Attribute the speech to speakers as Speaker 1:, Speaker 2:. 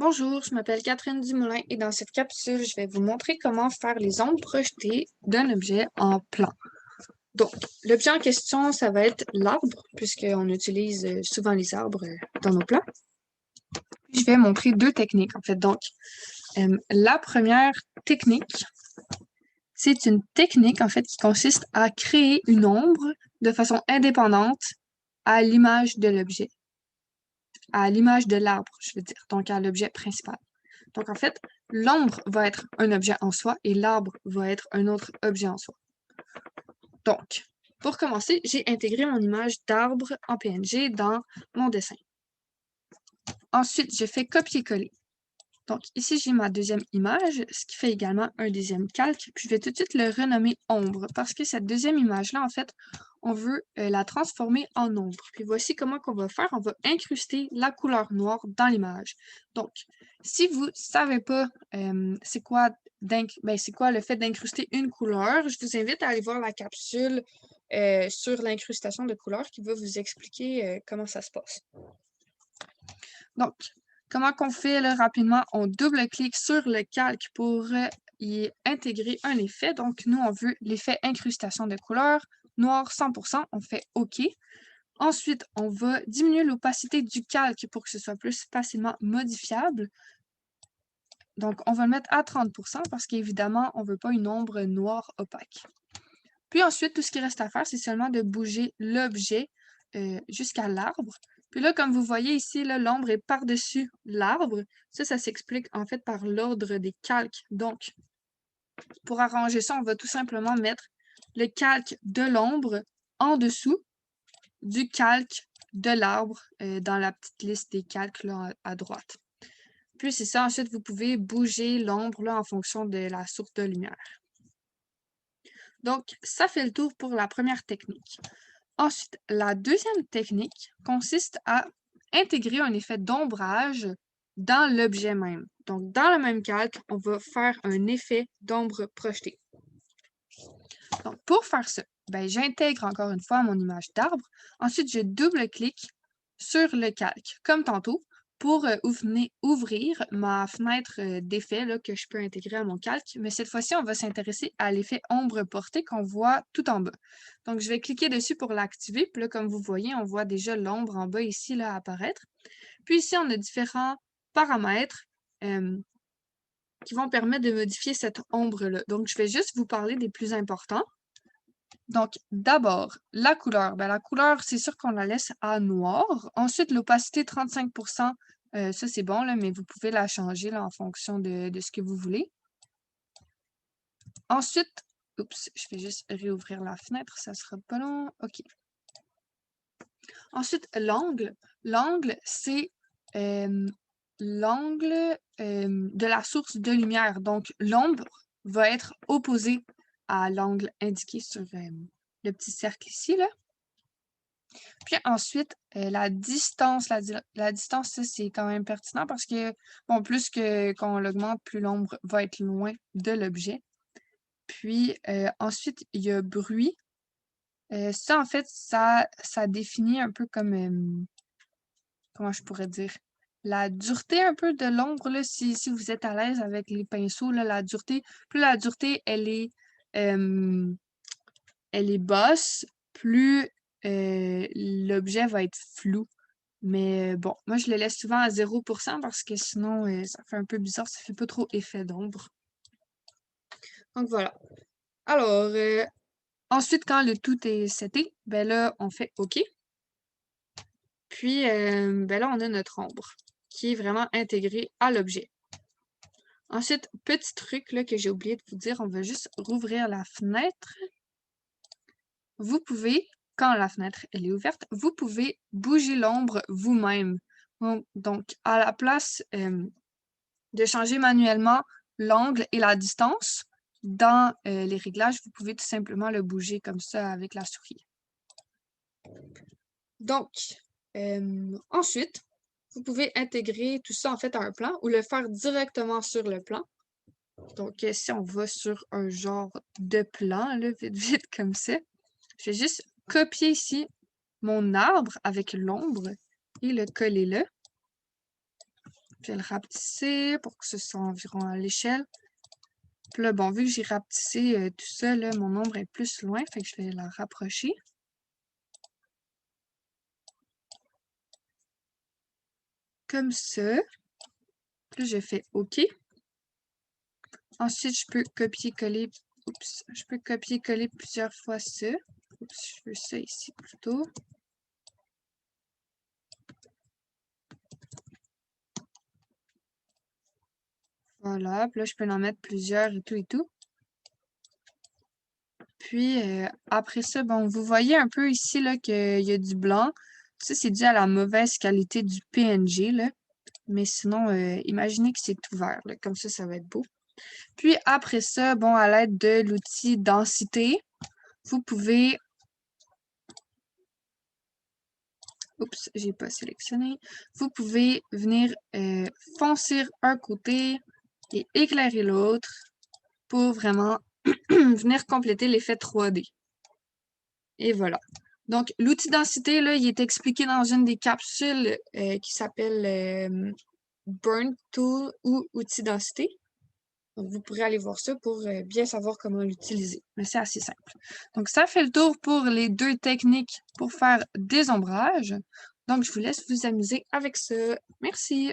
Speaker 1: Bonjour, je m'appelle Catherine Dumoulin et dans cette capsule, je vais vous montrer comment faire les ombres projetées d'un objet en plan. Donc, l'objet en question, ça va être l'arbre, puisqu'on utilise souvent les arbres dans nos plans. Puis, je vais montrer deux techniques, en fait. Donc, la première technique, c'est une technique, en fait, qui consiste à créer une ombre de façon indépendante à l'image de l'objet, à l'image de l'arbre, je veux dire, donc à l'objet principal. Donc, en fait, l'ombre va être un objet en soi et l'arbre va être un autre objet en soi. Donc, pour commencer, j'ai intégré mon image d'arbre en PNG dans mon dessin. Ensuite, je fais copier-coller. Donc, ici, j'ai ma deuxième image, ce qui fait également un deuxième calque. Puis, je vais tout de suite le renommer ombre parce que cette deuxième image-là, en fait, on veut la transformer en ombre. Puis, voici comment qu'on va faire. On va incruster la couleur noire dans l'image. Donc, si vous ne savez pas c'est quoi le fait d'incruster une couleur, je vous invite à aller voir la capsule sur l'incrustation de couleurs qui va vous expliquer comment ça se passe. Donc, comment qu'on fait là, rapidement? On double-clique sur le calque pour y intégrer un effet. Donc, nous, on veut l'effet incrustation de couleur. Noir 100%, on fait OK. Ensuite, on va diminuer l'opacité du calque pour que ce soit plus facilement modifiable. Donc, on va le mettre à 30% parce qu'évidemment, on ne veut pas une ombre noire opaque. Puis ensuite, tout ce qui reste à faire, c'est seulement de bouger l'objet jusqu'à l'arbre. Puis là, comme vous voyez ici, l'ombre est par-dessus l'arbre. Ça s'explique en fait par l'ordre des calques. Donc, pour arranger ça, on va tout simplement mettre le calque de l'ombre en dessous du calque de l'arbre dans la petite liste des calques là, à droite. Puis c'est ça, ensuite, vous pouvez bouger l'ombre en fonction de la source de lumière. Donc, ça fait le tour pour la première technique. Ensuite, la deuxième technique consiste à intégrer un effet d'ombrage dans l'objet même. Donc, dans le même calque, on va faire un effet d'ombre projetée. Donc, pour faire ça, j'intègre encore une fois mon image d'arbre. Ensuite, je double-clique sur le calque, comme tantôt, pour ouvrir ma fenêtre d'effet que je peux intégrer à mon calque. Mais cette fois-ci, on va s'intéresser à l'effet ombre portée qu'on voit tout en bas. Donc, je vais cliquer dessus pour l'activer. Puis là, comme vous voyez, on voit déjà l'ombre en bas ici là, apparaître. Puis ici, on a différents paramètres qui vont permettre de modifier cette ombre-là. Donc, je vais juste vous parler des plus importants. Donc, d'abord, la couleur. La couleur, c'est sûr qu'on la laisse à noir. Ensuite, l'opacité 35%, ça c'est bon, là, mais vous pouvez la changer là, en fonction de ce que vous voulez. Ensuite, oups, je vais juste réouvrir la fenêtre, ça sera pas long. OK. Ensuite, l'angle. L'angle, c'est l'angle de la source de lumière. Donc, l'ombre va être opposée à l'angle indiqué sur le petit cercle ici, là. Puis ensuite, la distance. La distance, ça, c'est quand même pertinent parce que, bon, plus qu'on l'augmente, plus l'ombre va être loin de l'objet. Puis ensuite, il y a bruit. Ça, en fait, ça définit un peu comme, comment je pourrais dire, la dureté un peu de l'ombre, là, si vous êtes à l'aise avec les pinceaux, là, la dureté, plus la dureté, elle est basse, plus l'objet va être flou. Mais bon, moi, je le laisse souvent à 0% parce que sinon, ça fait un peu bizarre, ça fait pas trop effet d'ombre. Donc voilà. Alors, ensuite, quand le tout est seté, là, on fait OK. Puis, là, on a notre ombre qui est vraiment intégrée à l'objet. Ensuite, petit truc là, que j'ai oublié de vous dire, on va juste rouvrir la fenêtre. Vous pouvez, quand la fenêtre elle est ouverte, vous pouvez bouger l'ombre vous-même. Donc, à la place de changer manuellement l'angle et la distance, dans les réglages, vous pouvez tout simplement le bouger comme ça avec la souris. Donc, ensuite, vous pouvez intégrer tout ça en fait à un plan ou le faire directement sur le plan. Donc, si on va sur un genre de plan, là, vite, vite comme ça, je vais juste copier ici mon arbre avec l'ombre et le coller là. Je vais le rapetisser pour que ce soit environ à l'échelle. Puis là, bon, vu que j'ai rapetissé tout ça, là, mon ombre est plus loin, fait que je vais la rapprocher. Comme ça. Puis là, je fais OK. Ensuite, je peux copier-coller. Oups, je peux copier-coller plusieurs fois ça. Oups, je veux ça ici plutôt. Voilà, puis là, je peux en mettre plusieurs et tout et tout. Puis, après ça, bon, vous voyez un peu ici là qu'il y a du blanc. Ça, c'est dû à la mauvaise qualité du PNG, là. Mais sinon, imaginez que c'est tout vert, là. Comme ça va être beau. Puis après ça, bon, à l'aide de l'outil densité, vous pouvez... Oups, j'ai pas sélectionné. Vous pouvez venir foncir un côté et éclairer l'autre pour vraiment venir compléter l'effet 3D. Et voilà. Donc, l'outil densité, là, il est expliqué dans une des capsules qui s'appelle Burn Tool ou outil densité. Donc, vous pourrez aller voir ça pour bien savoir comment l'utiliser. Mais c'est assez simple. Donc, ça fait le tour pour les deux techniques pour faire des ombrages. Donc, je vous laisse vous amuser avec ça. Merci!